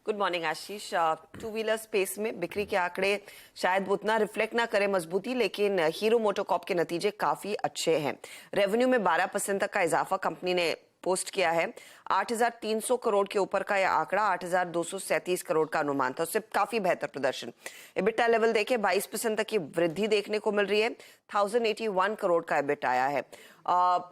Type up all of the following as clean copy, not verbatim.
Good morning आशीष। Two wheeler space में बिक्री के आंकड़े शायद उतना रिफ्लेक्ट ना करें मजबूती, लेकिन हीरो मोटोकॉर्प के नतीजे काफी अच्छे हैं। रेवेन्यू में 12% तक का इजाफा कंपनी ने पोस्ट किया है। 8,300 करोड़ के ऊपर का यह आंकड़ा 8,237 करोड़ का अनुमान था, उससे काफी बेहतर प्रदर्शन। एबिटा लेवल देखे 22% तक की वृद्धि देखने को मिल रही है। 1,081 करोड़ का एबिट आया है।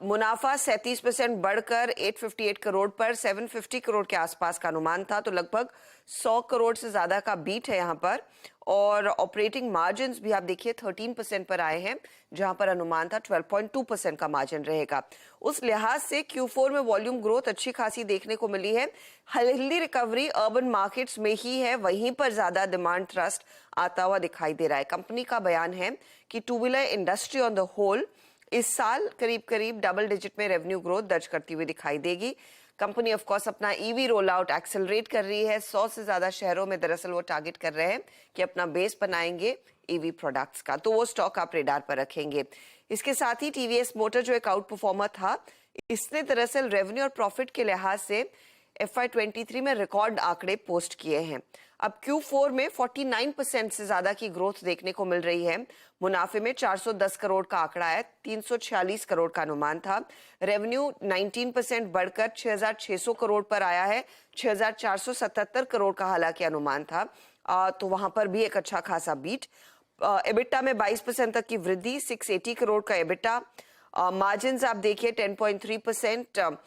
मुनाफा 37% बढ़कर 858 करोड़ पर 750 करोड़ के आसपास का अनुमान था, तो लगभग 100 करोड़ से ज्यादा का बीट है यहाँ पर। और ऑपरेटिंग मार्जिन्स भी आप देखिए 13% पर आए हैं, जहां पर अनुमान था 12.2% का मार्जिन रहेगा। उस लिहाज से Q4 में वॉल्यूम ग्रोथ अच्छी खासी देखने को मिली है। हेल्दी रिकवरी अर्बन मार्केट्स में ही है, वहीं पर ज्यादा डिमांड थ्रस्ट आता हुआ दिखाई दे रहा है। कंपनी का बयान है कि two wheeler industry on the whole इस साल करीब करीब डबल डिजिट में रेवेन्यू ग्रोथ दर्ज करती हुई दिखाई देगी। कंपनी ऑफ कोर्स अपना ईवी रोल आउट एक्सेलरेट कर रही है। 100 से ज्यादा शहरों में दरअसल वो टारगेट कर रहे हैं कि अपना बेस बनाएंगे ईवी प्रोडक्ट्स का, तो वो स्टॉक आप रेडार पर रखेंगे। इसके साथ ही टीवीएस मोटर जो एक आउट परफॉर्मर था, इसने दरअसल रेवेन्यू और प्रॉफिट के लिहाज से FY23 में रिकॉर्ड आंकड़े पोस्ट किए हैं। अब Q4 में 49% से ज्यादा की ग्रोथ देखने को मिल रही है। मुनाफे में 410 करोड़ का आंकड़ा है, 346 करोड़ का अनुमान था। रेवेन्यू 19% बढ़कर 6,600 करोड़ पर आया है। 6,477 करोड़ का हालांकि अनुमान था, तो वहां पर भी एक अच्छा खासा बीट। एबिटा में 22% तक की वृद्धि, 680 करोड़ का एबिटा। मार्जिन्स आप देखिए 10.3%।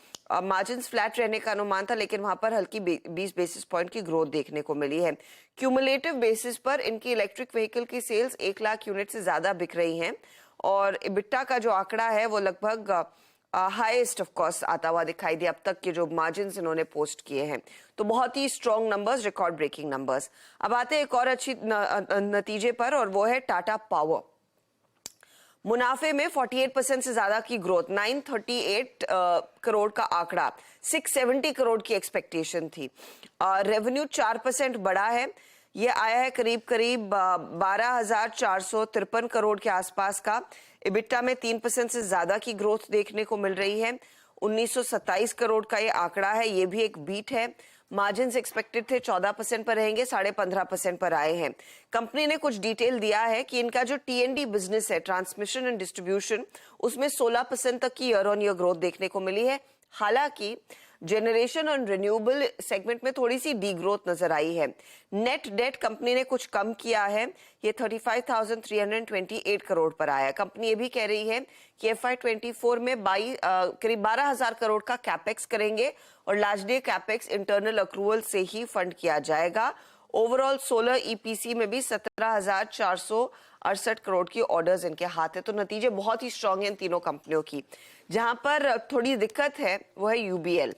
मार्जिन्स फ्लैट रहने का अनुमान था, लेकिन वहां पर हल्की 20 बेसिस पॉइंट की ग्रोथ देखने को मिली है। क्यूमुलेटिव बेसिस पर इनकी इलेक्ट्रिक व्हीकल की सेल्स 1 लाख यूनिट से ज्यादा बिक रही हैं, और एबिटा का जो आंकड़ा है वो लगभग हाईएस्ट ऑफ कोर्स आता हुआ दिखाई दिया अब तक के जो मार्जिन्स इन्होंने पोस्ट किए हैं। तो बहुत ही strong numbers, record breaking numbers. अब आते हैं एक और अच्छी नतीजे पर, और वो है टाटा पावर। मुनाफे में 48% से ज्यादा की ग्रोथ, 938 करोड़ का आंकड़ा, 670 करोड़ की एक्सपेक्टेशन थी। रेवेन्यू 4% बढ़ा है, ये आया है करीब करीब 12,453 करोड़ के आसपास का। एबिटा में 3% से ज्यादा की ग्रोथ देखने को मिल रही है। 1,927 करोड़ का ये आंकड़ा है, ये भी एक बीट है। मार्जिन्स एक्सपेक्टेड थे 14% पर रहेंगे, 15.5% पर आए हैं। कंपनी ने कुछ डिटेल दिया है कि इनका जो TND बिजनेस है, ट्रांसमिशन एंड डिस्ट्रीब्यूशन, उसमें 16% तक की ईयर ऑन ईयर ग्रोथ देखने को मिली है। हालांकि जनरेशन और रिन्यूएबल सेगमेंट में थोड़ी सी डी ग्रोथ नजर आई है। नेट डेट कंपनी ने कुछ कम किया है, ये 35,328 करोड़ पर आया। कंपनी ये भी कह रही है कि FY24 में करीब 12,000 करोड़ का कैपेक्स करेंगे, और लार्जली कैपेक्स इंटरनल अक्रूवल से ही फंड किया जाएगा। ओवरऑल सोलर EPC में भी 17,468 करोड़ की ऑर्डर्स इनके हाथ है। तो नतीजे बहुत ही स्ट्रांग हैं इन तीनों कंपनियों की। जहां पर थोड़ी दिक्कत है वो है UBL।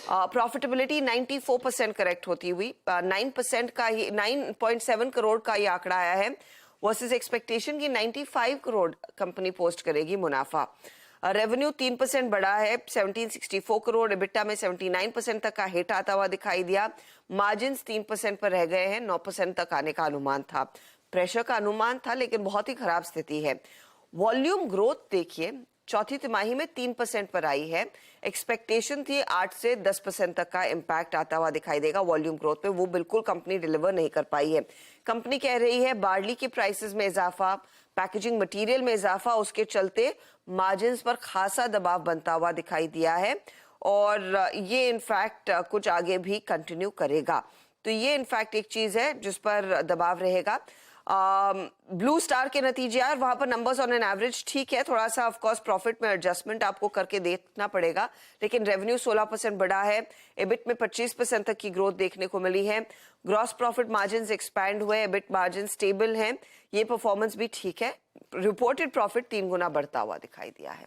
प्रॉफिटेबिलिटी 94% करेक्ट होती हुई 9% का ही 9.7 करोड़ का ये आंकड़ा आया है, वर्सेस एक्सपेक्टेशन की 95 करोड़ कंपनी पोस्ट करेगी मुनाफा। रेवेन्यू 3% बढ़ा है, 1764 करोड़। एबिटा में 79% तक का हिट आता हुआ दिखाई दिया। मार्जिन्स 3% पर रह गए हैं, 9% तक आने का अनुमान था। प्रेशर का अनुमान था, लेकिन बहुत ही खराब स्थिति है। वॉल्यूम ग्रोथ देखिए, चौथी तिमाही में 3% पर आई है। एक्सपेक्टेशन थी 8 से 10% तक का इम्पैक्ट आता हुआ दिखाई देगा वॉल्यूम ग्रोथ पे, वो बिल्कुल कंपनी डिलीवर नहीं कर पाई है। कंपनी कह रही है बार्ली के प्राइसेस में इजाफा, पैकेजिंग मटेरियल में इजाफा, उसके चलते मार्जिन्स पर खासा दबाव बनता हुआ दिखाई दिया है, और ये इनफैक्ट कुछ आगे भी कंटिन्यू करेगा। तो ये इनफैक्ट एक चीज है जिस पर दबाव रहेगा। ब्लू स्टार के नतीजे यार, वहां पर नंबर्स ऑन एन एवरेज ठीक है, थोड़ा सा ऑफ कोर्स प्रॉफिट में एडजस्टमेंट आपको करके देखना पड़ेगा, लेकिन रेवेन्यू 16% बढ़ा है। एबिट में 25% तक की ग्रोथ देखने को मिली है। ग्रॉस प्रॉफिट मार्जिन्स एक्सपैंड हुए, एबिट मार्जिन स्टेबल हैं, ये परफॉर्मेंस भी ठीक है। रिपोर्टेड प्रॉफिट 3 गुना बढ़ता हुआ दिखाई दिया है।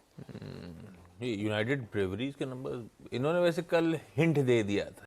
यूनाइटेड ब्रेवरीज के नंबर इन्होंने वैसे कल हिंट दे दिया था।